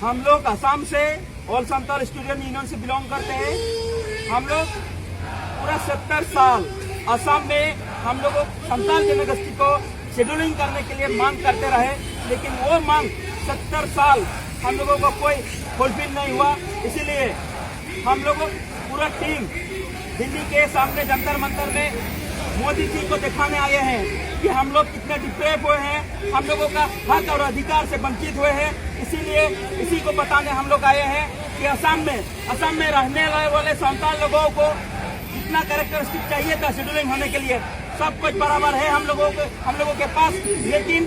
हम लोग असम से ऑल संताल स्टूडेंट यूनियन से बिलोंग करते हैं। हम लोग पूरा 70 साल असम में हम लोगों संताल जनगोष्ठी को शेड्यूलिंग करने के लिए मांग करते रहे, लेकिन वो मांग 70 साल हम लोगों को कोई फुलफिल नहीं हुआ। इसीलिए हम लोग पूरा टीम दिल्ली के सामने जंतर मंतर में मोदी जी को दिखाने आए हैं कि हम लोग कितने डिप्रेव हुए हैं, हम लोगों का हक और अधिकार से वंचित हुए हैं। इसीलिए इसी को बताने हम लोग आए हैं कि असम में रहने वाले संताल लोगों को जितना कैरेक्टरिस्टिक चाहिए था शेड्यूलिंग होने के लिए सब कुछ बराबर है हम लोगों के पास, लेकिन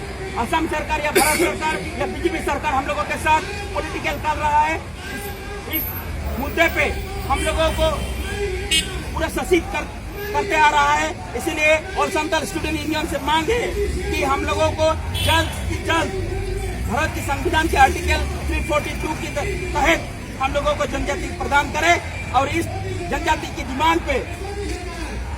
असम सरकार या भारत सरकार या बीजेपी सरकार हम लोगों के साथ पॉलिटिकल कर रहा है। इस मुद्दे पे हम लोगों को पूरा शासित करते आ रहा है। इसीलिए ऑल संताल स्टूडेंट यूनियन से मांग है कि हम लोगों को जल्द से जल्द भारत के संविधान के आर्टिकल 342 के तहत हम लोगों को जनजाति प्रदान करे और इस जनजाति की डिमांड पे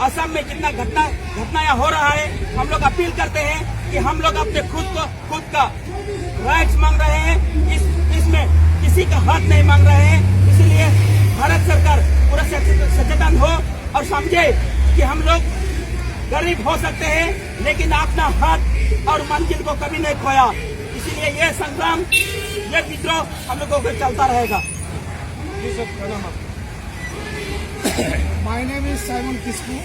असम में जितना घटनाएं हो रहा है हम लोग अपील करते हैं कि हम लोग अपने खुद का राइट्स मांग रहे हैं। इसमें किसी का हक नहीं मांग रहे हैं। इसीलिए भारत सरकार पूरा सचेतन हो और समझे कि हम लोग गरीब हो सकते हैं लेकिन अपना हक और मंजिल को कभी नहीं खोया। इसीलिए ये संग्राम, ये विद्रोह हम लोगों को चलता रहेगा। My name is Simon Kisku।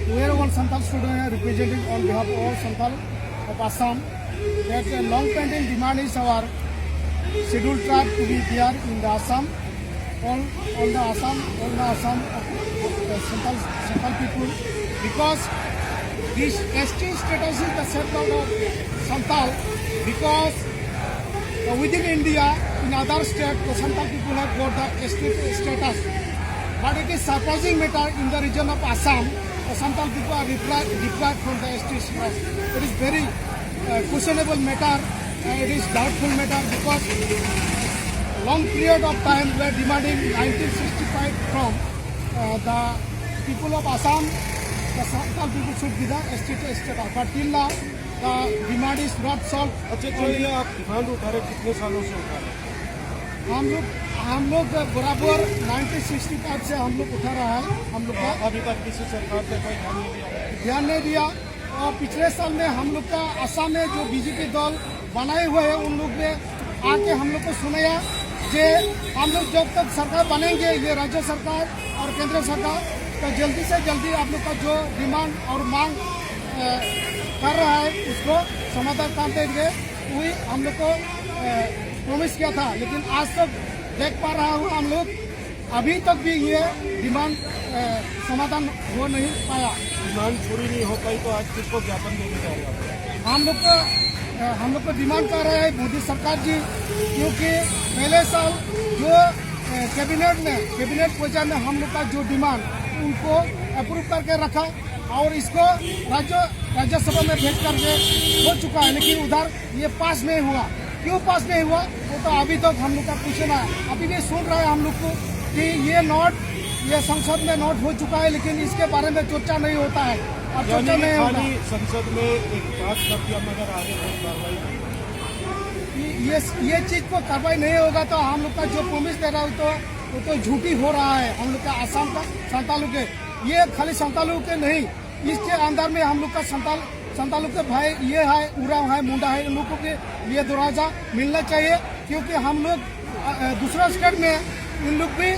We are one Santal student representing on behalf of all Santal of Assam. That a long-pending demand is our scheduled tribe to be there in the Assam. All the Assam Santal people, because this ST status is the settled of Santal, because within India, in other states, the Santal people have got the ST status. But it is surprising matter in the region of Assam, the Santal people are deprived from the ST status. It is very questionable matter, it is doubtful matter, because long period of time we are demanding 1965 from the people of Assam, the Santal people should be the ST status. But till now, the demand is not solved. अच्छा, चलिए आप demand उठा रहे, कितने सालों से उठा रहे? हम लोग बराबर 1965 से हम लोग उठा रहा है। हम लोग का अभी तक किसी सरकार ने कोई ध्यान नहीं दिया। और पिछले साल में हम लोग का असम में जो बीजेपी दल बनाए हुए हैं उन लोग ने आके हम लोग को सुनाया कि हम लोग जब तक सरकार बनेंगे, ये राज्य सरकार और केंद्र सरकार, तो जल्दी से जल्दी आप लोग का जो डिमांड और मांग कर रहा है उसको समाधान कर देंगे। वही हम लोग को प्रॉमिस किया था, लेकिन आज तक देख पा रहा हूँ हम लोग अभी तक भी ये डिमांड समाधान हो नहीं पाया। डिमांड पूरी नहीं हो पाई तो आज किसको ज्ञापन देने जा रहे हैं? हम लोग को डिमांड कर रहे हैं मोदी सरकार जी, क्योंकि पहले साल जो कैबिनेट पहुंचा में हम लोग का जो डिमांड उनको अप्रूव करके रखा और इसको राज्यसभा में भेज करके हो चुका है, लेकिन उधर ये पास नहीं हुआ। क्यों पास नहीं हुआ वो तो अभी तक हम लोग का पूछना है। अभी भी सुन रहे हैं हम लोग को कि ये संसद में नोट हो चुका है, लेकिन इसके बारे में चर्चा नहीं होता है और चर्चा नहीं होता। संसद में एक बात कर दिया मगर आगे कोई कार्रवाई ये चीज को कार्रवाई नहीं होगा तो हम लोग का जो प्रॉमिस दे रहा है वो तो झूठी हो रहा है। हम लोग का असम का संतालू के, ये खाली संतालू के नहीं, इसके अंदर में हम लोग का संतालू के भाई ये है, उराव है, मुंडा है, इन लोगों के लिए दरवाजा मिलना चाहिए, क्योंकि हम लोग दूसरा स्टेट में इन लोग भी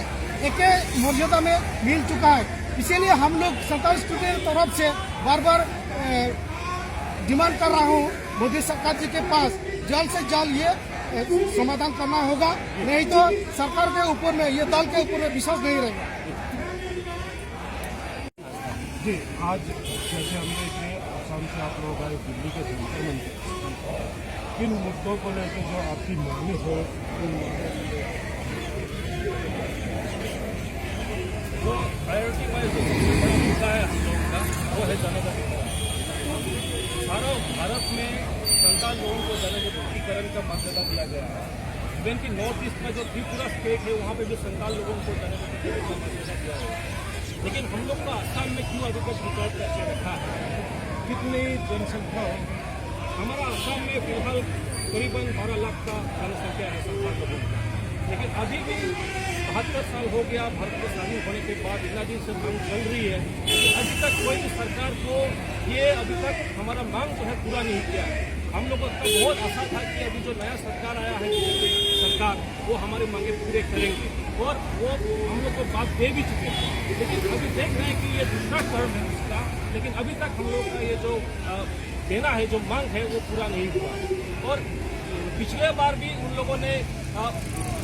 एक मर्यादा में मिल चुका है। इसीलिए हम लोग संताल स्टूडेंट की तरफ से बार बार डिमांड कर रहा हूँ मोदी सरकार जी के पास जल्द से जल्द ये समाधान करना होगा, नहीं तो सरकार के ऊपर में, ये दल के ऊपर में विश्वास नहीं रहेगा। जी, आज जैसे हम देख रहे हैं असम से आप लोग आए दिल्ली के जंतर मंतर, किन मुद्दों को लेकर जो आपकी मांग है जो प्रायोरिटी वाइज जो सबसे बड़ा मुद्दा है हम लोगों का वो है जनजाति। सारा भारत में संताल लोगों को जनजातीकरण का मर्यादा दिया गया है। इवन कि नॉर्थ ईस्ट में जो त्रिपुरा स्टेट है वहाँ पे भी संताल लोगों को जनजातीकरण का मर्यादा दिया गया है। लेकिन हम लोग का असम में क्यों अभी तक रिकॉर्ड करके रखा है? कितनी जनसंख्या है? हमारा असम में फिलहाल करीबन 12 लाख का जनसंख्या है संताल लोगों की, लेकिन अभी भी 72 साल हो गया भारत के स्वाधीन होने के बाद इतना दिन से मांग चल रही है कि अभी तक कोई भी सरकार को ये अभी तक हमारा मांग जो है पूरा नहीं किया है। हम लोगों का बहुत आशा था कि अभी जो नया सरकार आया है बीजेपी सरकार, वो हमारे मांगे पूरे करेंगे और वो हम लोग को बात दे भी चुके हैं। लेकिन अभी देख रहे हैं कि ये दूसरा टर्म है उसका, लेकिन अभी तक हम लोग का ये जो देना है, जो मांग है, वो पूरा नहीं हुआ। और पिछले बार भी उन लोगों ने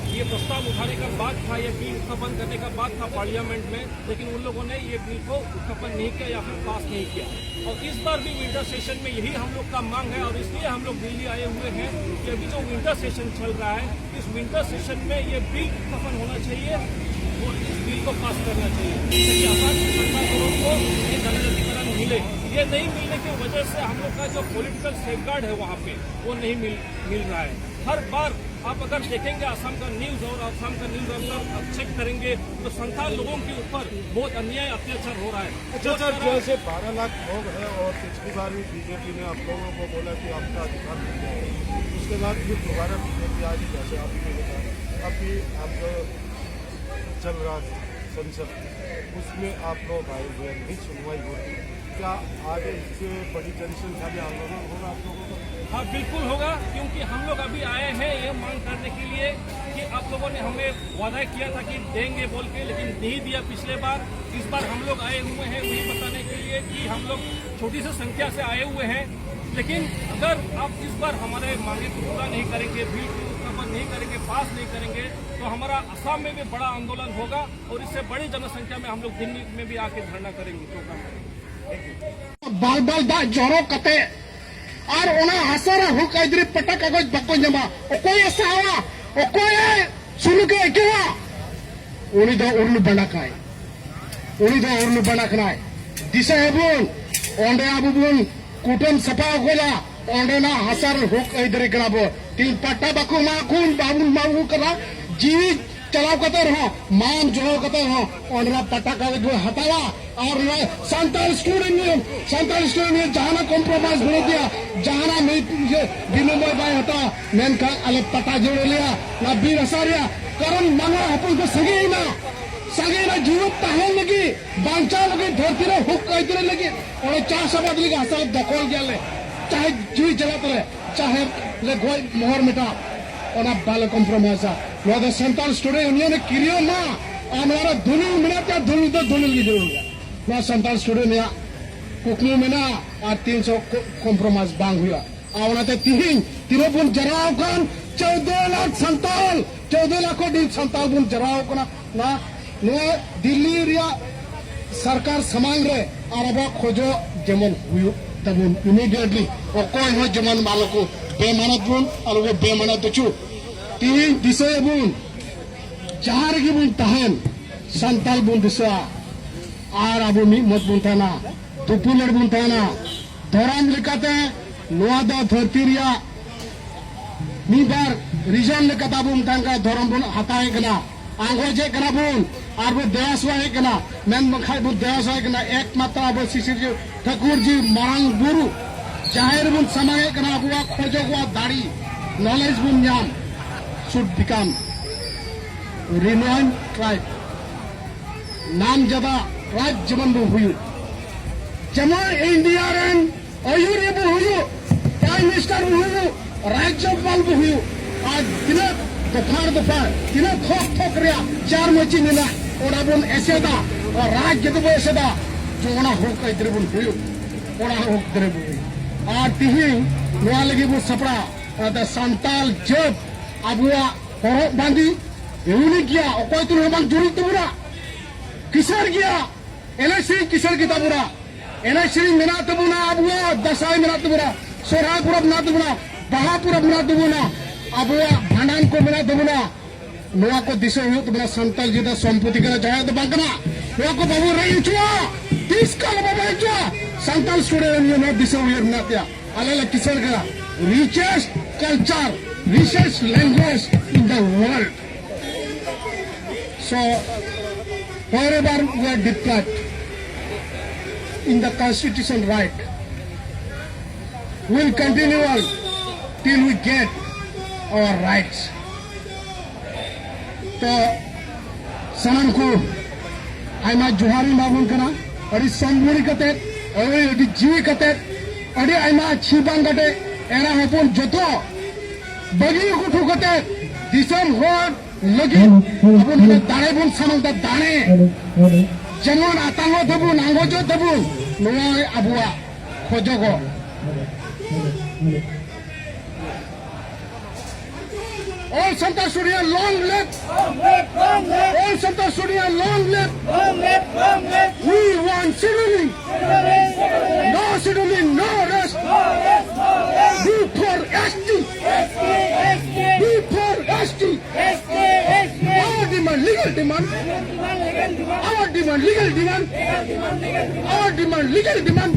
ये प्रस्ताव उठाने का बात था, ये बिल उत्थापन करने का बात था पार्लियामेंट में, लेकिन उन लोगों ने ये बिल को उत्थापन नहीं किया या फिर पास नहीं किया। और इस बार भी विंटर सेशन में यही हम लोग का मांग है और इसलिए हम लोग दिल्ली आए हुए हैं कि अभी जो विंटर सेशन चल रहा है, इस विंटर सेशन में ये बिल उत्थापन होना चाहिए और इस बिल को पास करना चाहिए ताकि आसाम की सरकारों को ये जनजातिकरण मिले। ये नहीं मिलने की वजह से हम लोग का जो पॉलिटिकल सेफगार्ड है वहाँ पे वो नहीं मिल रहा है। हर बार आप अगर देखेंगे असम का न्यूज और असम का न्यूज अगर चेक करेंगे तो संथाल लोगों के ऊपर बहुत अन्याय अत्याचार हो रहा है। अच्छा सर, जैसे 12 लाख लोग हैं और पिछली बार भी बीजेपी ने आप लोगों को बोला कि आपका अधिकार मिल जाएगा, उसके बाद फिर दोबारा बीजेपी आज जैसे आपने बताया अभी आपका चल रहा संसद, उसमें आप लोग आए हुए नहीं सुनवाई हो रही, क्या आगे इससे बड़ी जनसंख्या में आंदोलन होगा आप लोगों का? हाँ बिल्कुल होगा, क्योंकि हम लोग अभी आए हैं ये मांग करने के लिए कि आप लोगों ने हमें वादा किया था कि देंगे बोल के, लेकिन नहीं दिया पिछले बार। इस बार हम लोग आए हुए हैं वही बताने के लिए कि हम लोग छोटी सी संख्या से आए हुए हैं, लेकिन अगर आप इस बार हमारे मांगे को पूरा नहीं करेंगे, बिल को उत्थापन नहीं करेंगे, पास नहीं करेंगे, तो हमारा असम में भी बड़ा आंदोलन होगा और इससे बड़ी जनसंख्या में हम लोग दिल्ली में भी आके धरना करेंगे, प्रोग्राम करेंगे। बाल बाल दा जोरो कते और ओना हसरा हुक इधर पटा कागज बको जमा ओकोय सावा ओकोय सुनु के केवा उनी दो उर्नु बनाकाय उनी दो उर्नु बनाकनाय दिशा हेबुन ओंडे आबुबुन कुटुम सफा होला ओंडे ना हसर हुक इधर कराबो तीन पट्टा बको माकुन बाबुन माऊ करा जीवी चलाव कते रहो मान जो कते रहो ओंडे पट्टा कागज हटावा और संताल स्टूडेंट ने जहां कॉम्प्रोमाइज हो दिया, जहां विनिमय बाय होता मेन का अलग पता जोड़ लिया ना बीर हसारिया कारण मांगा अपन को सगे ना जीवन ताहे लगी बांचा लगी धरती रे हुक कहते लगी और चार शब्द लगी हसल दखल गया चाहे जीव जलाते रहे चाहे ले गोय मोहर मिटा और बाल compromise no Santal student union किरियो ना हमारा दुनिया मिनट या दुनिया की जरूरत ना संताल स्टूडेंट या कुकनी में ना और 300 कॉम्प्रोमाइज बांग हुआ आवनाते तीनों बुन जराव kan 14 लाख संताल 14 लाख को दिन संताल बुन जराव कना ना नो दिल्ली रिया सरकार समांग रे आरबा खोजो जेमन हुयो तबुन इमीडिएटली ओकोय हो जेमन मालको बेमानत बुन और वो बेमानत छु तीन दिसे बुन चार की बुन तहन संताल बुन दिसा और अब मत बुनताना तुपुलर बुनताना धोराम लिखाते नोआ दा धरतीरिया मीबार रिजन लिखाता बुनतांगा धोराम बुन हताए कना आंगोजे कना बुन और वो देवासवाए कना मेन बखाय बुन देवासवाए कना एकमात्र अब शिशिर जी ठाकुर जी मांग गुरु जाहिर बुन समाए कना अबुआ खोजो गुआ दाढ़ी नॉलेज बुन नाम शुड बिकम रिनोइन ट्राइब नाम जदा राज जमन बो हुयु जमा इंडिया रेन अयुरी बो हुयु प्राइम मिनिस्टर बो हुयु राज्यपाल बो हुयु आज दिन दोपहर दिन थोक रिया चार मची मिला ओड़ा बुन एसेदा और राज्य दबो एसेदा जो ओना होक इधर बुन हुयु ओड़ा होक इधर बो हुयु और तिही नोआ लगी बो सपड़ा द संताल जब अबुआ हरो बांदी एउनी किया ओकोय तुन बांग जुरी तुरा किसर गया एनएससी किसर kita pura एनएससी मेना तबुना अबुआ दसाई मेना तबुना सोरापुरा मेना तबुना बहापुरा मेना तबुना अबुआ भांडान को मेना तबुना नोआ को दिशा हो तबुना संताल जिदा संपत्ति कना चाहे तो बांकना नोआ को बाबू रही चुआ 30 काल बाबू चुआ संताल स्टूडेंट ने नो दिशा हो मेना त्या अलग किसर का richest culture richest language in the world so wherever we are deprived in the constitution right, we will continue on till we get our rights. तो सामान को आयमा जुहारी माबुन कना अड़ी संबुरी कते अड़ी जीवी कते अड़ी आयमा अच्छी बांग कते एरा हपुन जोतो बगी को ठुकते दिसम हो लगी अपन हने दाने बुन सामान ता दाने जमन आतांगो थबु नांगो जो थबु नोय Abua खोजोगो All Santa Surya, long live! All Santa Surya, long live! We want settling! No settling, no rest! We for ST! We for ST! Our demand, legal demand! Our demand, legal demand! Our demand, legal demand!